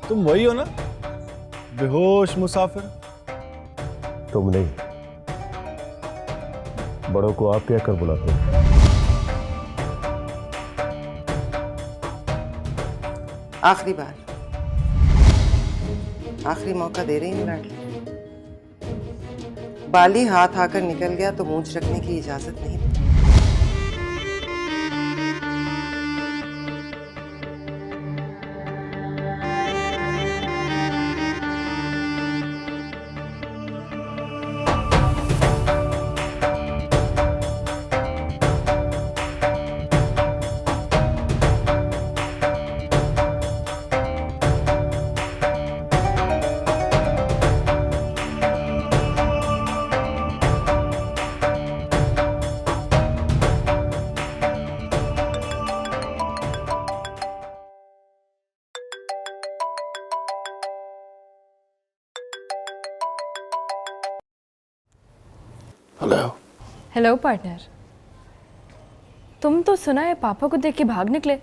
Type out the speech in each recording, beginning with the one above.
तुम वही हो ना, बेहोश मुसाफिर? तुम नहीं, बड़ों को आप क्या कर बुलाते हो? आखिरी बार, आखिरी मौका दे रही हूँ लाडली। बाली हाथ आकर निकल गया तो मूंछ रखने की इजाजत नहीं। हेलो। हेलो पार्टनर, तुम तो सुना है पापा को देख के भाग निकले,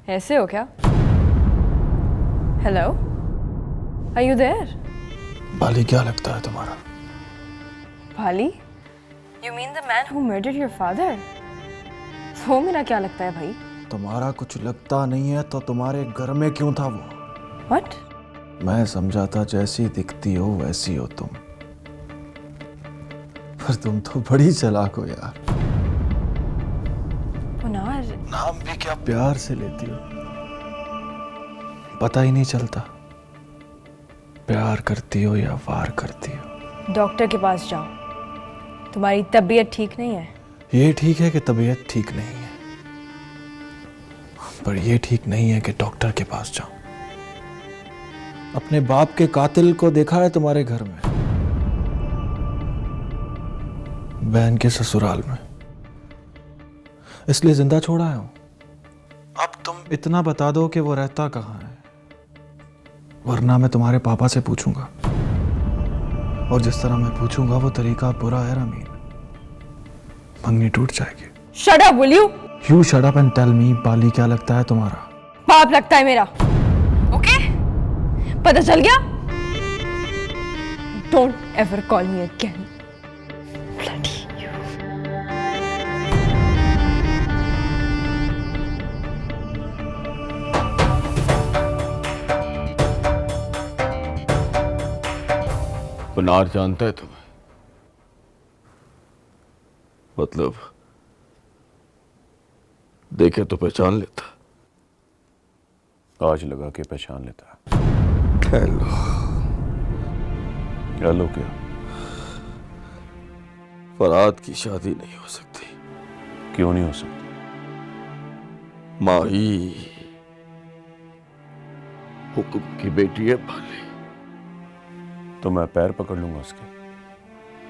ऐसे हो क्या? Hello, are you there? Bali क्या लगता है तुम्हारा? Bhali? You mean the man who murdered your father? वो मेरा क्या लगता है भाई? तुम्हारा कुछ लगता नहीं है तो तुम्हारे घर में क्यों था वो? व्हाट? मैं समझा था जैसी दिखती हो वैसी हो तुम, पर तुम तो बड़ी चालाक हो यार। पुनार, नाम भी क्या प्यार से लेती हो, पता ही नहीं चलता प्यार करती हो या वार करती हो। डॉक्टर के पास जाओ, तुम्हारी तबीयत ठीक नहीं है। ये ठीक है कि तबीयत ठीक नहीं है, पर ये ठीक नहीं है कि डॉक्टर के पास जाओ। अपने बाप के कातिल को देखा है तुम्हारे घर में, बहन के ससुराल में, इसलिए जिंदा छोड़ा हूं। अब तुम इतना बता दो कि वो रहता कहाँ है, वरना मैं तुम्हारे पापा से पूछूंगा, और जिस तरह मैं पूछूंगा वो तरीका बुरा है रमीन, मंगनी टूट जाएगी। Shut up will you? You shut up and tell me, बाली क्या लगता है तुम्हारा? पाप लगता है मेरा। ओके? पता चल गया? Don't ever call me again. Bloody you. पुनार जानता है तुम्हें? मतलब देखे तो पहचान लेता, आज लगा के पहचान लेता। हेलो हेलो, क्या फराद की शादी नहीं हो सकती? क्यों नहीं हो सकती? माही हुक्म की बेटी है बाली, तो मैं पैर पकड़ लूंगा उसके।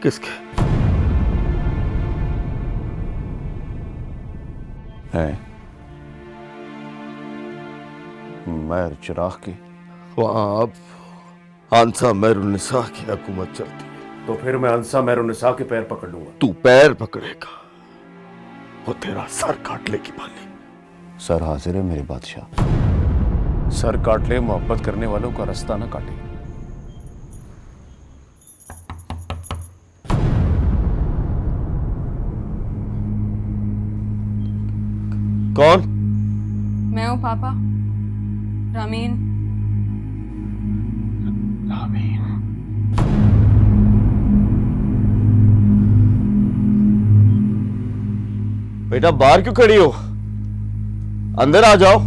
किसके? है मैर चिराग की। वहां अब आंसा मैरुनिसा की हुकूमत चलती है, तो फिर मैं आंसा मैरुनिसा के पैर पकड़ लूंगा। तू पैर पकड़ेगा, वो तेरा सर काट लेगी बाली। सर हाजिर है मेरे बादशाह। सर काट ले, मोहब्बत करने वालों का रास्ता ना काटे। कौन? मैं हूँ पापा, रामीन। बेटा बाहर क्यों खड़ी हो? अंदर आ जाओ।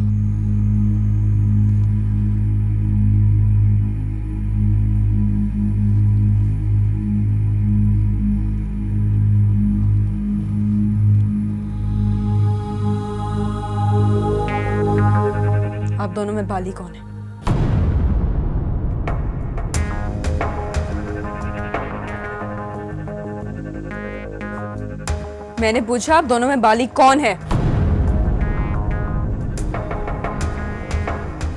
आप दोनों में बाली कौन है? मैंने पूछा आप दोनों में बाली कौन है?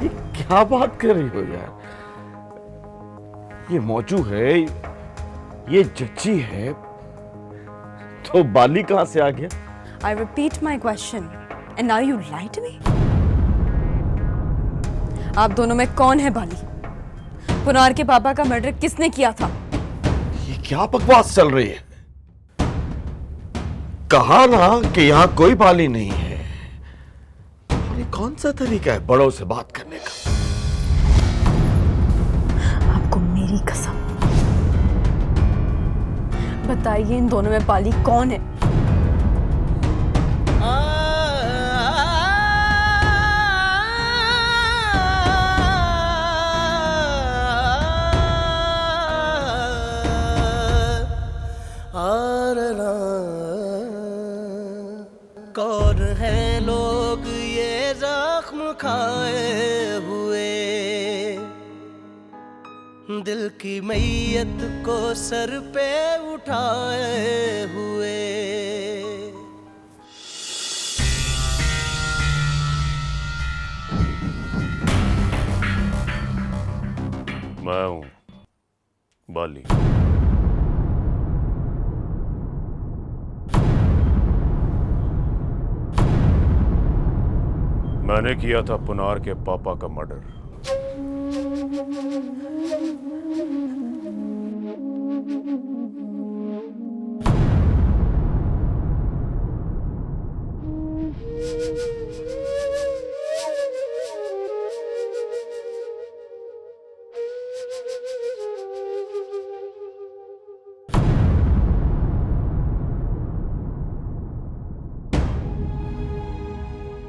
ये क्या बात कर रही हो यार? ये मौजू है, ये जच्ची है, तो बाली कहां से आ गया? I repeat my question and now you lie to me? आप दोनों में कौन है बाली? पुनार के पापा का मर्डर किसने किया था? ये क्या बकवास चल रही है? कहा ना कि यहां कोई बाली नहीं है। और ये कौन सा तरीका है बड़ों से बात करने का? आपको मेरी कसम, बताइए इन दोनों में बाली कौन है? कौन है लोग ये जख्म खाए हुए, दिल की मैयत को सर पे उठाए हुए। मैं हूं बाली। मैंने किया था पुनार के पापा का मर्डर।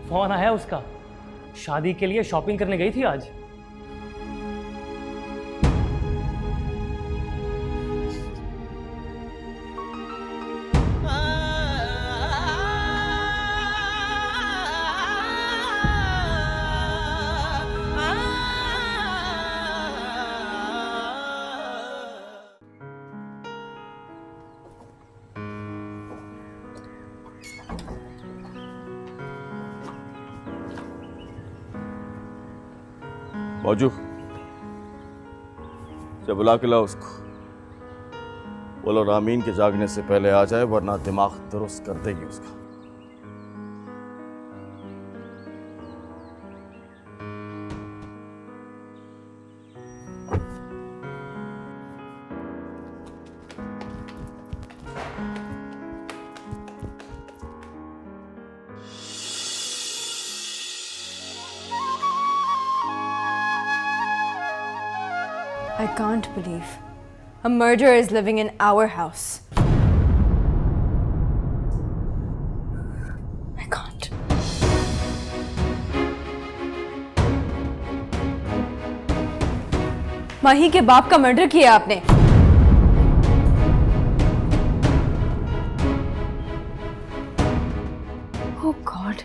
फोन आया उसका, शादी के लिए शॉपिंग करने गई थी आज। मौजू जब बुला के लाओ उसको। बोलो रामीन के जागने से पहले आ जाए, वरना दिमाग दुरुस्त कर देगी उसका। I can't believe a murderer is living in our house. I can't. माही के बाप का मर्डर किया आपने। Oh God,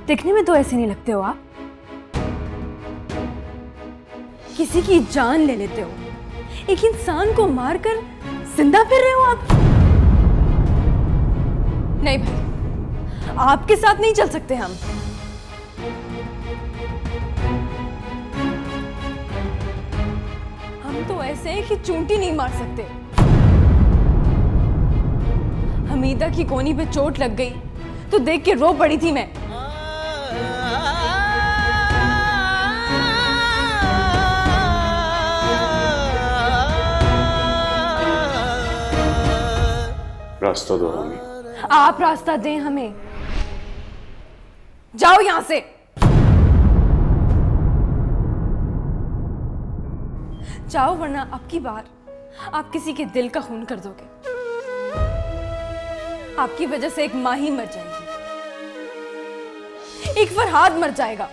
दिखने में तो ऐसे नहीं लगते हो आप। किसी की जान ले लेते हो, एक इंसान को मारकर जिंदा फिर रहे हो आप। नहीं भाई, आपके साथ नहीं चल सकते हम। हम तो ऐसे हैं कि चूंटी नहीं मार सकते। हमीदा की कोनी पे चोट लग गई तो देख के रो पड़ी थी मैं। रास्ता दो हमें। आप रास्ता दें हमें। जाओ यहां से। जाओ, वरना अब की बार आप किसी के दिल का खून कर दोगे। आपकी वजह से एक माही मर जाएगी, एक फरहाद मर जाएगा,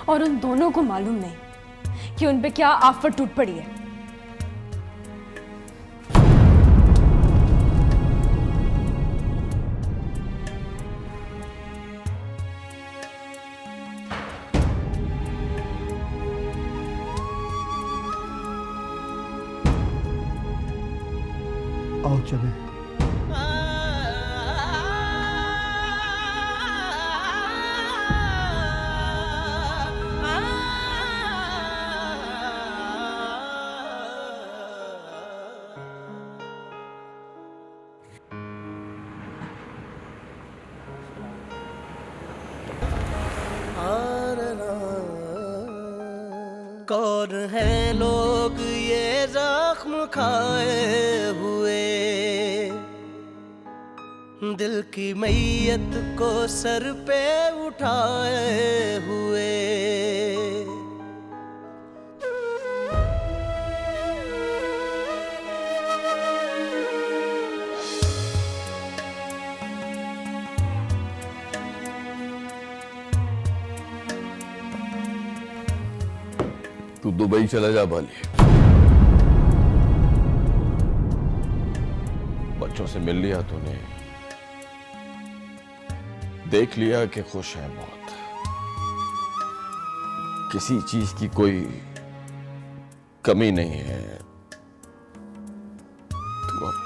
और उन दोनों को मालूम नहीं कि उन पे क्या आफत टूट पड़ी है। आओ चले। कौन है लोग ये जख्म खाए हुए, दिल की मैयत को सर पे उठाए हुए। तू दुबई चला जा बाली, बच्चों से मिल लिया तूने, देख लिया कि खुश है बहुत, किसी चीज की कोई कमी नहीं है। तू अब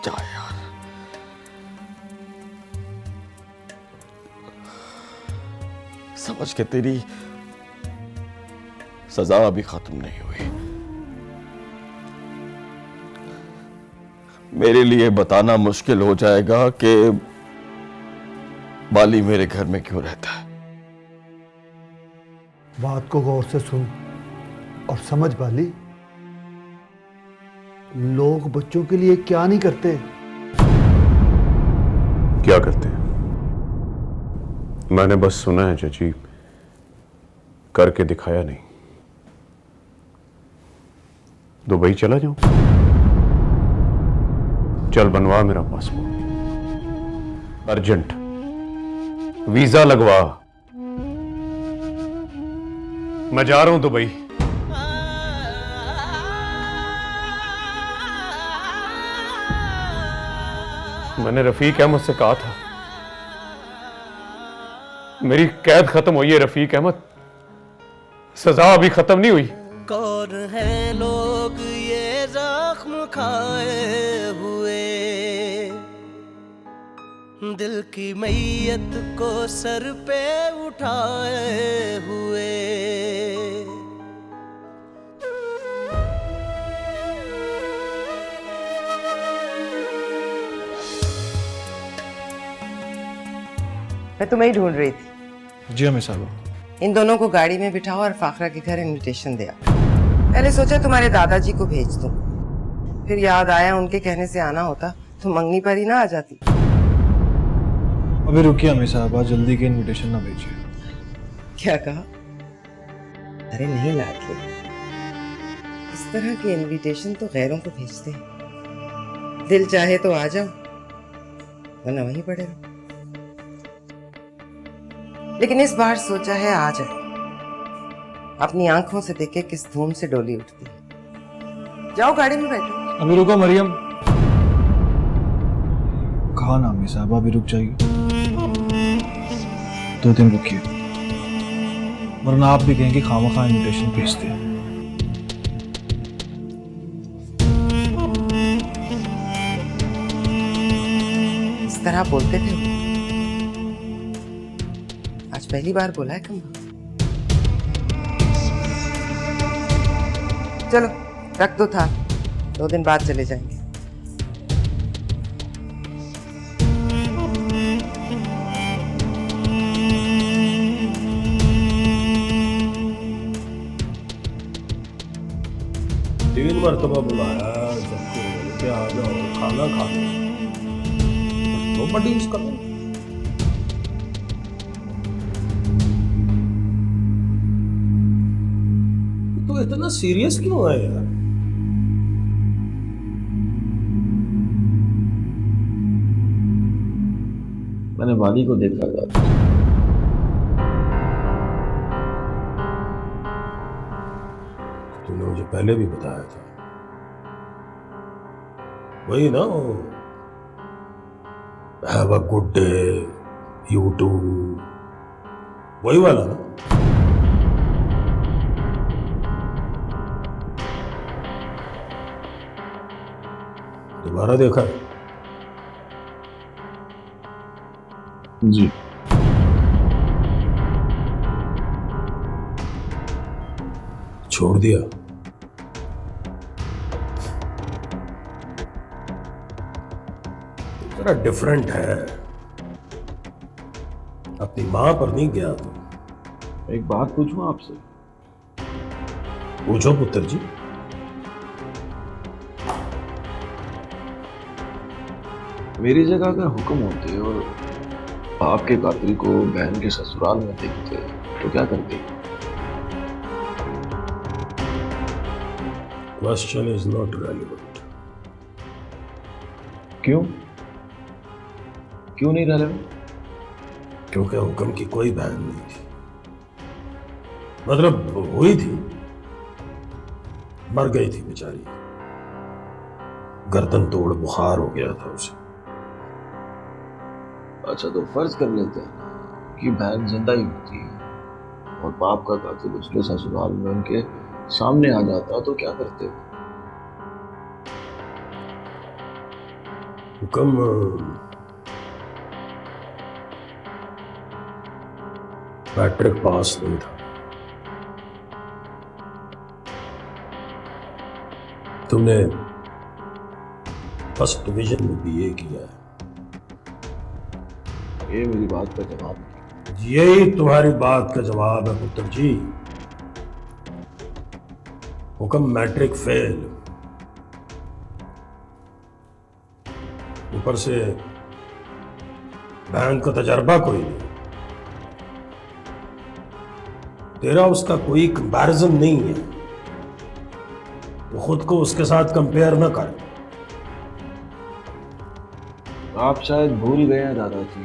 जा यार। समझ के तेरी सजा अभी खत्म नहीं हुई। मेरे लिए बताना मुश्किल हो जाएगा कि बाली मेरे घर में क्यों रहता है। बात को गौर से सुन और समझ बाली, लोग बच्चों के लिए क्या नहीं करते। क्या करते हैं? मैंने बस सुना है चाची, करके दिखाया नहीं। दुबई चला जाऊं? चल बनवा मेरा पासपोर्ट, अर्जेंट वीजा लगवा। मैं जा रहा हूं दुबई। मैंने रफीक अहमद से कहा था, मेरी कैद खत्म हुई है रफीक अहमद, सजा अभी खत्म नहीं हुई। कौन है लोग ये जख्म खाए हुए, दिल की मैयत को सर पे उठाए हुए। मैं तुम्हें ही ढूंढ रही थी। जी हमें साहब। इन दोनों को गाड़ी में बिठाओ और फाखरा के घर इनविटेशन दे आओ। पहले सोचा तुम्हारे दादाजी को भेज दूं, फिर याद आया उनके कहने से आना होता तो मंगनी पर ही ना आ जाती। अभी रुकिए हमें साहब, आज जल्दी के इनविटेशन ना भेजिए। क्या कहा? अरे नहीं लाडले, इस तरह के इनविटेशन तो गैरों को भेजते हैं। दिल चाहे तो आ जाओ, वरना वहीं पड़े रहो। लेकिन इस बार सोचा है आ जाए, अपनी आंखों से देखे किस धूम से डोली उठती है। जाओ गाड़ी में बैठो। अभी रुको मरियम। कहा ना हमें साहब, अभी रुक जाइए, 2 दिन रुकिए, वरना आप भी कहेंगे खामखा इनविटेशन भेजते हैं। इस तरह बोलते थे, आज पहली बार बोला है कम। चलो रख दो था, 2 दिन बाद चले जाएंगे। तीन मरतबा बुलाया सबको कि आ जाओ खाना खा लो, तो बड़ी इसका तो इतना सीरियस क्यों है यार? मैंने वाली को देखा था। तूने मुझे पहले भी बताया था, वही ना, have a good day you too, वही वाला ना? दोबारा देखा है? जी। छोड़ दिया? जरा डिफरेंट है, अपनी मां पर नहीं गया तो। एक बात पूछूं आपसे? पूछो पुत्र जी। मेरी जगह अगर हुक्म होते और आपके कातिल को बहन के ससुराल में देखते तो क्या करते? Question is not relevant. क्यों? क्यों नहीं रेलेवेंट? क्योंकि हुक्म की कोई बहन नहीं थी। मतलब हुई थी, मर गई थी बेचारी। गर्दन तोड़ बुखार हो गया था उसे। अच्छा, तो फर्ज कर लेते हैं कि बहन जिंदा ही होती है और बाप का कातिल उसके ससुराल में उनके सामने आ जाता तो क्या करते? हुक्म मैट्रिक पास नहीं था। तुमने फर्स्ट डिवीजन में बीए किया है। ये मेरी बात का जवाब नहीं। यही तुम्हारी बात का जवाब है पुत्र जी। हुक्म मैट्रिक फेल, ऊपर से बैंक का तजर्बा कोई नहीं। तेरा उसका कोई कंपैरिजन नहीं है, तो खुद को उसके साथ कंपेयर ना कर। आप शायद भूल गए हैं दादाजी,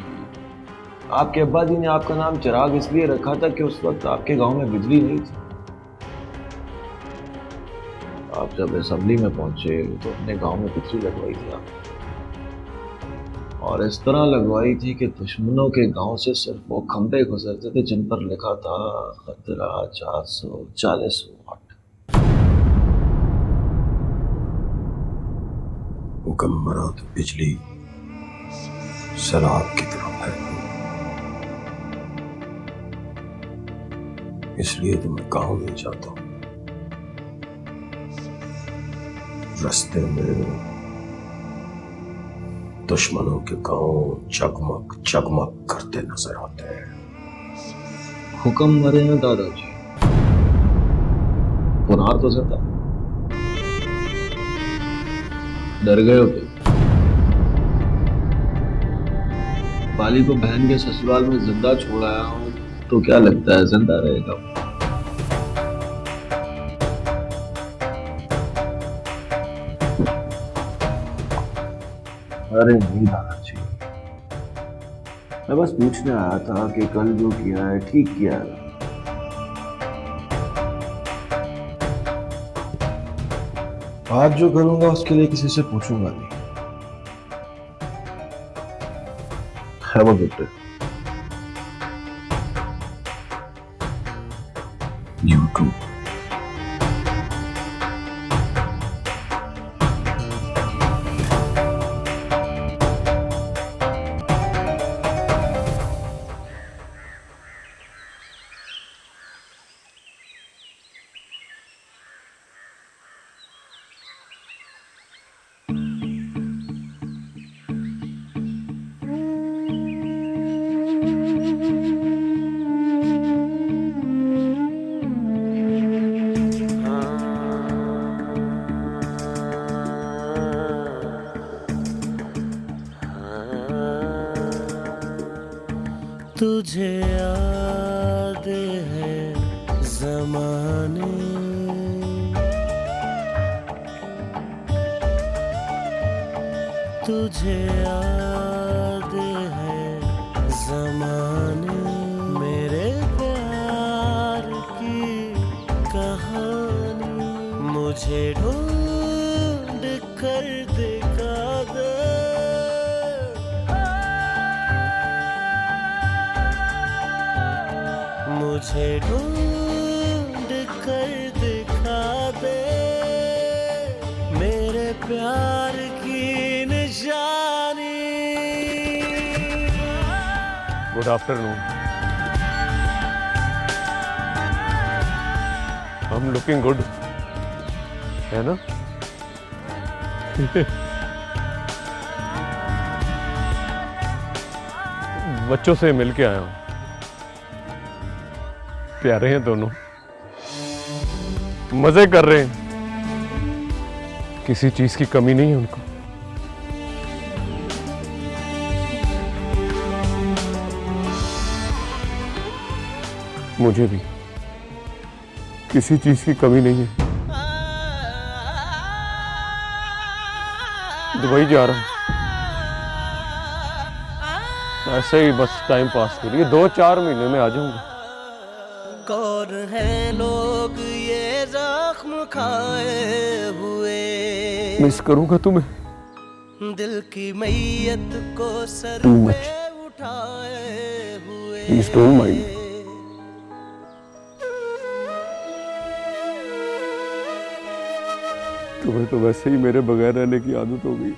आपके अब्बा जी ने आपका नाम चिराग इसलिए रखा था कि उस वक्त आपके गांव में बिजली नहीं थी। आप जब असेंबली में पहुंचे तो अपने गांव में बिजली लगवाई थी आप, और इस तरह लगवाई थी कि दुश्मनों के गांव से सिर्फ वो खंभे गुजरते थे जिन पर लिखा था खतरा 440 वाट। हुक्म मरा तो बिजली सैलाब की तरह फैली, इसलिए तो मैं गांव नहीं जाता हूं। रास्ते में दुश्मनों के गांव चकमक चकमक करते नजर आते हैं। हुक्म मरे हैं दादाजी, पुनार तो जिंदा। डर गए हो तुम? बाली को बहन के ससुराल में जिंदा छोड़ाया हूं तो क्या लगता है जिंदा रहेगा? अरे नहीं दादाजी, मैं बस पूछने आया था कि कल जो किया है ठीक किया है। आज जो करूंगा उसके लिए किसी से पूछूंगा नहीं। Have a good day. You too. तुझे याद है ज़माने, तुझे याद है ज़माने, मेरे प्यार की कहानी मुझे ढूंढ कर दिखा दे। मुझे ढूंढ कर दिखा दे मेरे प्यार की निशानी। Good afternoon. I'm looking good, है ना? बच्चों से मिल के आया हूँ, प्यारे हैं दोनों। मजे कर रहे हैं, किसी चीज की कमी नहीं है उनको। मुझे भी किसी चीज की कमी नहीं है। दुबई जा रहा हूं ऐसे ही, बस टाइम पास के लिए। 2-4 महीने में आ जाऊंगा। कौन है लोग ये जख्म खाए हुए, मिस करूंगा तुम्हें। दिल की मैयत को सर Too पे much. उठाए हुए। Please don't mind. तुम्हें तो वैसे ही मेरे बगैर रहने की आदत हो गई।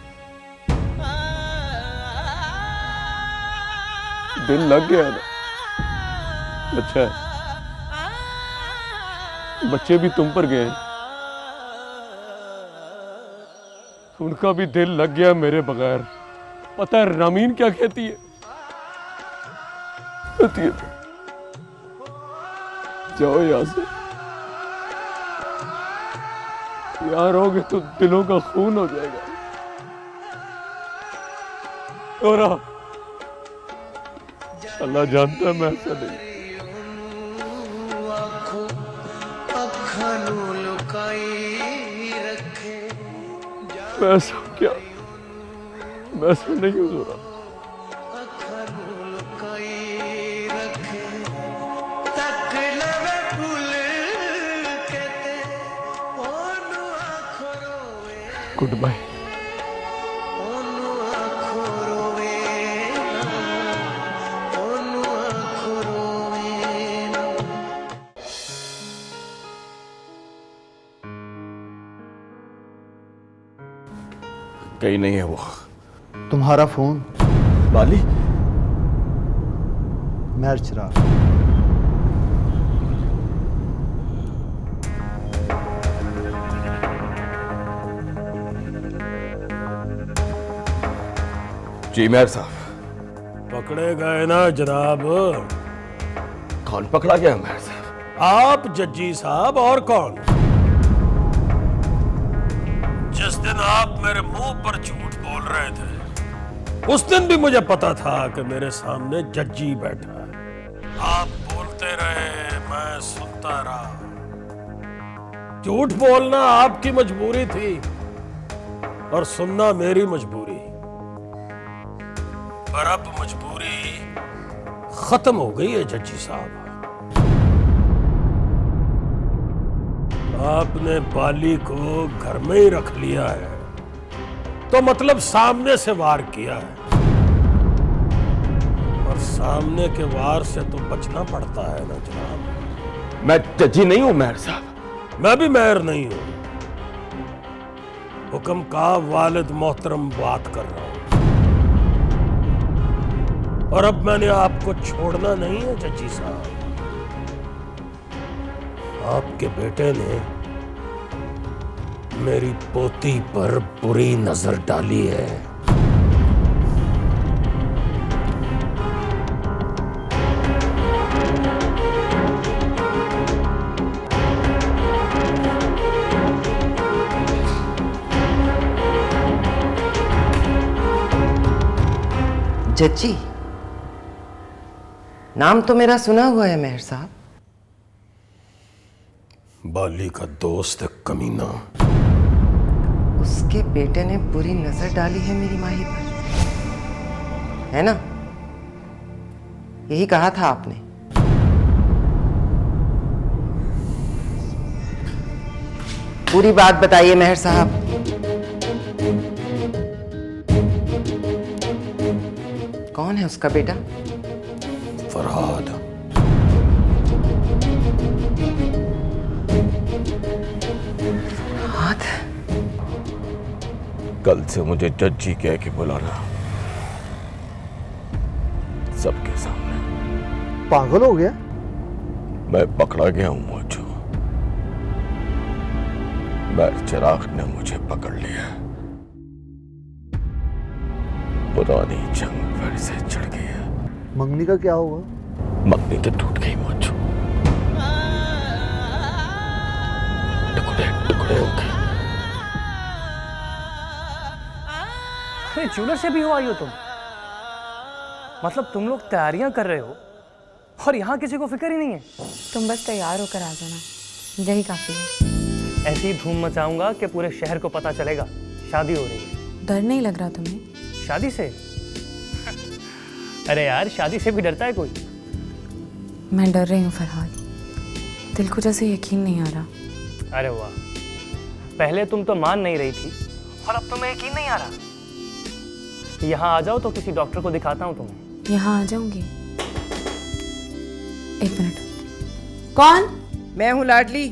दिल लग गया ना। अच्छा है, बच्चे भी तुम पर गए हैं, उनका भी दिल लग गया मेरे बगैर। पता है रामीन क्या कहती है? कहती है जाओ यहां से, यार रहोगे तो दिलों का खून हो जाएगा। और अल्लाह जानता है मैं ऐसा नहीं। मैं ऐसा क्या, मैं ऐसा नहीं हूं ज़रा। Goodbye. कहीं नहीं है वो। तुम्हारा फोन। बाली, महर चिराग। जी मेयर साहब। पकड़े गए ना जनाब? कौन पकड़ा गया मेयर साहब? आप, जज्जी साहब, और कौन? जिस दिन आप मेरे मुंह पर झूठ बोल रहे थे, उस दिन भी मुझे पता था कि मेरे सामने जज्जी बैठा है। आप बोलते रहे, मैं सुनता रहा। झूठ बोलना आपकी मजबूरी थी और सुनना मेरी मजबूरी। पर अब मजबूरी खत्म हो गई है जज्जी साहब। आपने बाली को घर में ही रख लिया है, तो मतलब सामने से वार किया है, और सामने के वार से तो बचना पड़ता है ना जनाब। मैं जज्जी नहीं हूं मेयर साहब। मैं भी मेयर नहीं हूं। हुक्म का वालिद मोहतरम बात कर रहा हूं। और अब मैंने आपको छोड़ना नहीं है जज्जी साहब। आपके बेटे ने मेरी पोती पर बुरी नजर डाली है। जज्जी, नाम तो मेरा सुना हुआ है मेहर साहब। बाली का दोस्त कमीना। उसके बेटे ने बुरी नजर डाली है मेरी माही पर, है ना? यही कहा था आपने। पूरी बात बताइए मेहर साहब। कौन है उसका बेटा? फरहाद। हाथ। कल से मुझे जज्जी कह के बुलाना, सबके सामने। पागल हो गया? मैं पकड़ा गया हूं मुझे। महर चिराग ने मुझे पकड़ लिया। पुरानी जंग फिर से चढ़ गई है। मंगनी का क्या होगा? मंगनी तो टूट गई मुझे। टुकड़े टुकड़े हो गए। अरे ज्वेलर से भी हो आई हो तुम? मतलब तुम लोग तैयारियां कर रहे हो और यहाँ किसी को फिक्र ही नहीं है? तुम बस तैयार होकर आ जाना, यही काफी है। ऐसी धूम मचाऊंगा कि पूरे शहर को पता चलेगा शादी हो रही है। डर नहीं लग रहा तुम्हें? शादी से? अरे यार, शादी से भी डरता है कोई? मैं डर रही हूँ फरहाद, दिल को जैसे यकीन नहीं आ रहा। अरे वाह, पहले तुम तो मान नहीं रही थी और अब तुम्हें यकीन नहीं आ रहा। यहाँ आ जाओ तो किसी डॉक्टर को दिखाता हूँ तुम्हें। यहाँ आ जाऊंगी? एक मिनट। कौन? मैं हूँ लाडली।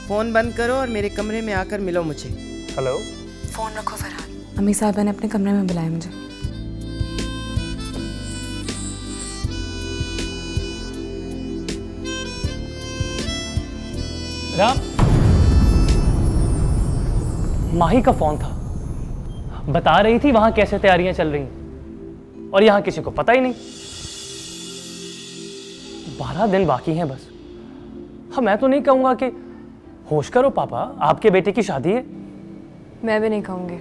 फोन बंद करो और मेरे कमरे में आकर मिलो मुझे। हेलो। फोन रखो फरहाद, अम्मी साहबा ने अपने कमरे में बुलाया मुझे। राम, माही का फोन था, बता रही थी वहां कैसे तैयारियां चल रही हैं और यहां किसी को पता ही नहीं। 12 दिन बाकी हैं बस। हाँ, मैं तो नहीं कहूंगा कि होश करो पापा, आपके बेटे की शादी है। मैं भी नहीं कहूंगी।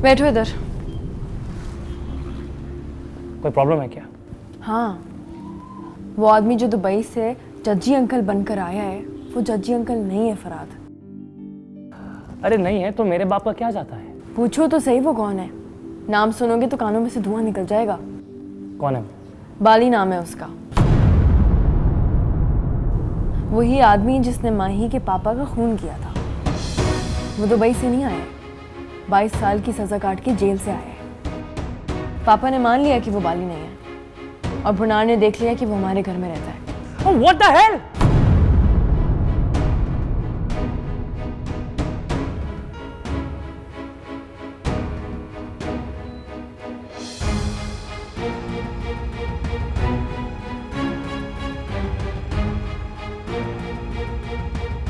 बैठो इधर। कोई प्रॉब्लम है क्या? हाँ, वो आदमी जो दुबई से जज्जी अंकल बनकर आया है, वो जज्जी अंकल नहीं है फरहाद। अरे नहीं है तो मेरे बाप का क्या जाता है? पूछो तो सही वो कौन है। नाम सुनोगे तो कानों में से धुआं निकल जाएगा। कौन है? बाली नाम है उसका। वही आदमी जिसने माही के पापा का खून किया था। वो दुबई से नहीं आया, 22 साल की सजा काट के जेल से आया है। पापा ने मान लिया कि वो बाली नहीं है और भुनार ने देख लिया कि वो हमारे घर में रहता है। Oh, what the hell?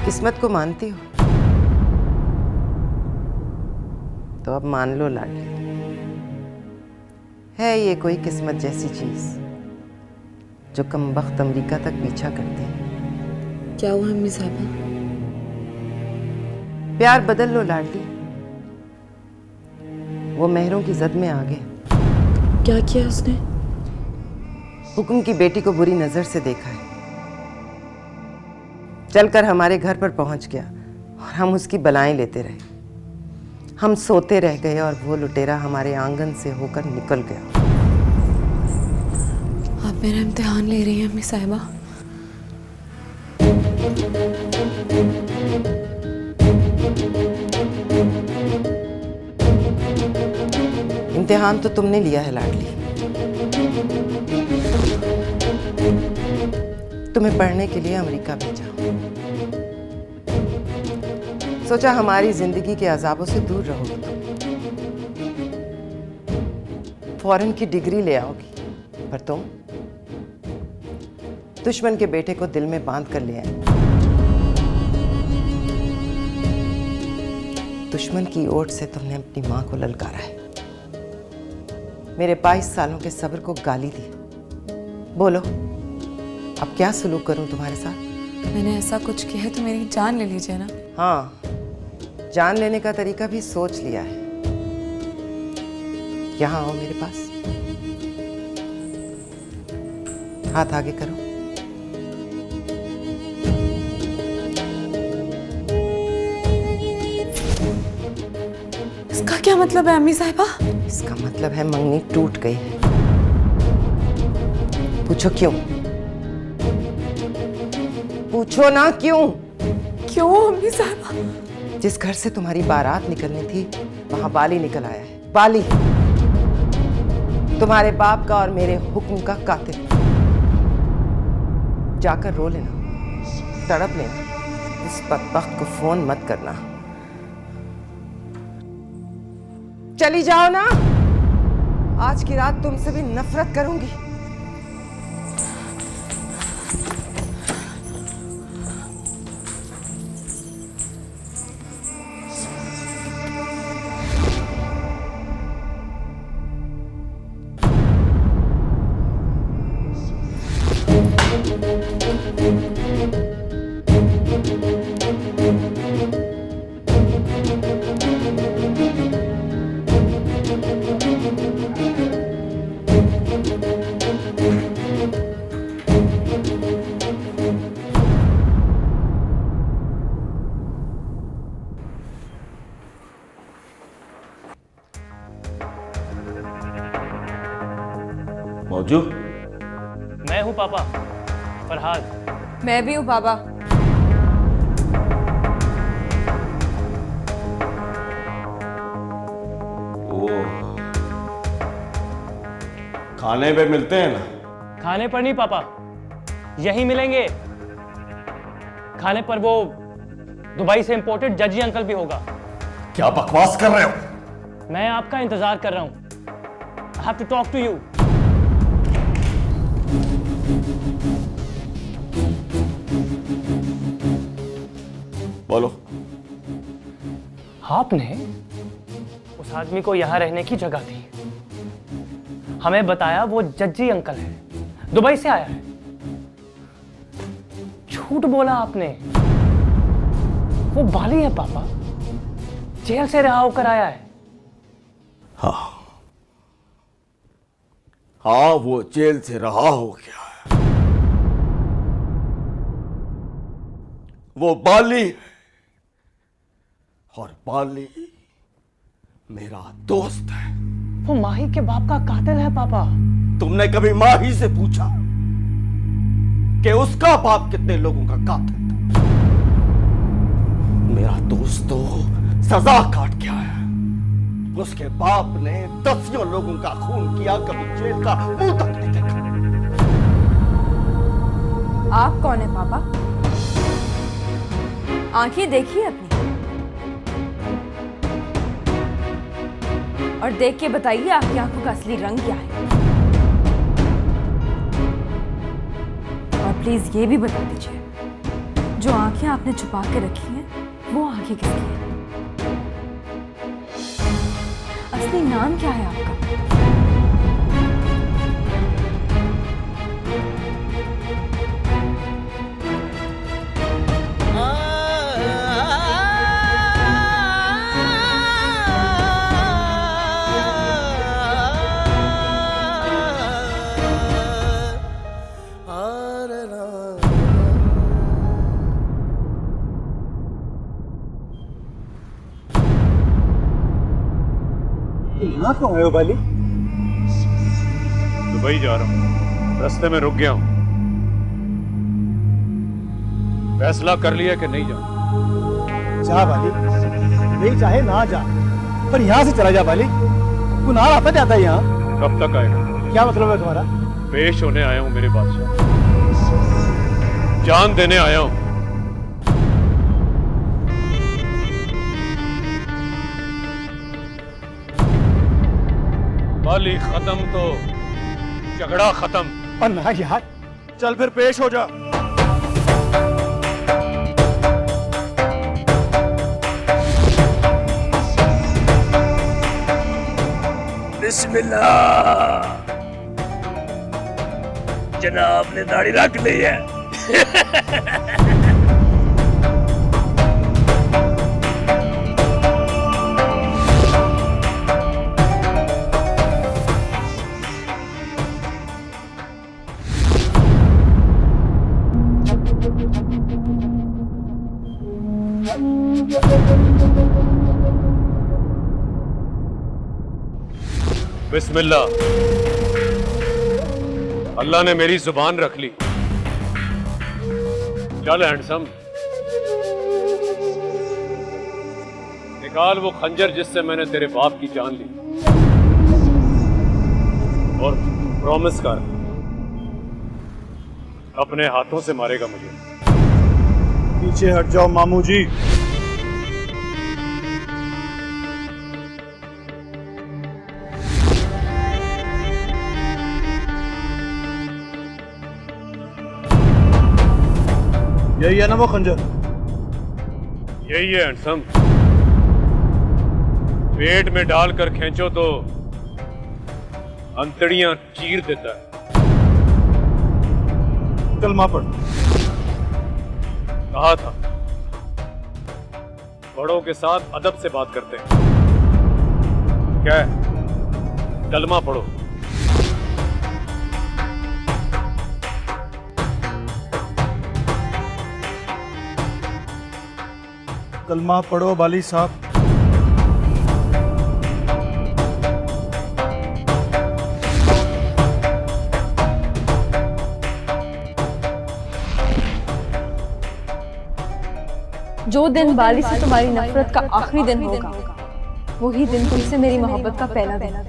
किस्मत को मानती हो तो अब मान लो लाडली, है ये कोई किस्मत जैसी चीज जो कमबख्त अमेरिका तक पीछा करती है। क्या हुआ अम्मी साहबा? प्यार बदल लो लाडली, वो मेहरों की जद में आ गए। क्या किया उसने? हुक्म की बेटी को बुरी नजर से देखा है, चलकर हमारे घर पर पहुंच गया और हम उसकी बलाएं लेते रहे। हम सोते रह गए और वो लुटेरा हमारे आंगन से होकर निकल गया। आप मेरा इम्तिहान ले रही हैं अम्मी साहिबा? इम्तिहान तो तुमने लिया है लाडली। तुम्हें पढ़ने के लिए अमेरिका भेजा, सोचा हमारी जिंदगी के अजाबों से दूर रहोगी तुम, फॉरेन की डिग्री ले आओगी, पर तुम दुश्मन के बेटे को दिल में बांध कर ले आए। दुश्मन की ओट से तुमने अपनी मां को ललकारा है, मेरे 22 सालों के सब्र को गाली दी। बोलो अब क्या सलूक करूं तुम्हारे साथ? मैंने ऐसा कुछ किया है तो मेरी जान ले लीजिए ना। हाँ, जान लेने का तरीका भी सोच लिया है। यहाँ आओ मेरे पास, हाथ आगे करो। इसका क्या मतलब है अम्मी साहिबा? इसका मतलब है मंगनी टूट गई है। पूछो क्यों? पूछो ना क्यों? क्यों अम्मी साहिबा? जिस घर से तुम्हारी बारात निकलनी थी वहां बाली निकल आया है। बाली तुम्हारे बाप का और मेरे हुक्म का कातिल। जाकर रो लेना, तड़प लेना, उस बदबख्त को फोन मत करना। चली जाओ ना, आज की रात तुमसे भी नफरत करूंगी। मौजू, मैं हूँ पापा, फरहाद। मैं भी हूँ पापा। वो खाने पे मिलते हैं ना? खाने पर नहीं पापा, यहीं मिलेंगे। खाने पर वो दुबई से इंपोर्टेड जजी अंकल भी होगा। क्या बकवास कर रहे हो? मैं आपका इंतजार कर रहा हूं। I have to talk to you. बोलो। आपने उस आदमी को यहां रहने की जगह दी, हमें बताया वो जज्जी अंकल है, दुबई से आया है। झूठ बोला आपने। वो बाली है पापा, जेल से रिहा होकर आया है। हाँ, वो जेल से रहा हो गया है। वो बाली है, और बाली मेरा दोस्त है। वो माही के बाप का कातिल है पापा। तुमने कभी माही से पूछा कि उसका बाप कितने लोगों का कातिल था? मेरा दोस्त तो सजा काट के आया। उसके बाप ने दसियों लोगों का खून किया, कभी जेल का मुंह तक नहीं देखा। आप कौन है पापा? आंखें देखिए अपनी और देख के बताइए आपकी आंखों का असली रंग क्या है। और प्लीज ये भी बता दीजिए, जो आंखें आपने छुपा के रखी हैं वो आंखें किसकी हैं? असली नाम क्या है आपका? यहाँ क्यों आए हो बाली? दुबई जा रहा हूँ, रास्ते में रुक गया हूँ। फैसला कर लिया कि नहीं जाऊँ। जा बाली, नहीं चाहे ना जा, पर यहाँ से चला जा बाली। गुनाह आता जाता है यहाँ। कब तक आएगा? क्या मतलब है तुम्हारा? पेश होने आया हूँ मेरे बादशाह, जान देने आया हूँ। बाली खत्म तो झगड़ा खत्म। और ना यार, चल फिर पेश हो जा। बिस्मिल्लाह। जनाब ने दाढ़ी रख ली है। बिस्मिल्लाह। अल्लाह ने मेरी जुबान रख ली। चल हैंडसम, निकाल वो खंजर जिससे मैंने तेरे बाप की जान ली, और प्रॉमिस कर अपने हाथों से मारेगा मुझे। पीछे हट जाओ मामू जी। यही है ना वो खंजर? यही है हैंडसम। पेट में डालकर खींचो तो अंतड़ियां चीर देता है। कलमा पढ़। कहा था बड़ों के साथ अदब से बात करते हैं। क्या है? कलमा पढ़ो। कलमा पढ़ो बाली साहब। जो दिन बाली से तुम्हारी नफरत का आखिरी दिन होगा, वही दिन तुमसे मेरी मोहब्बत का पहला दिन है।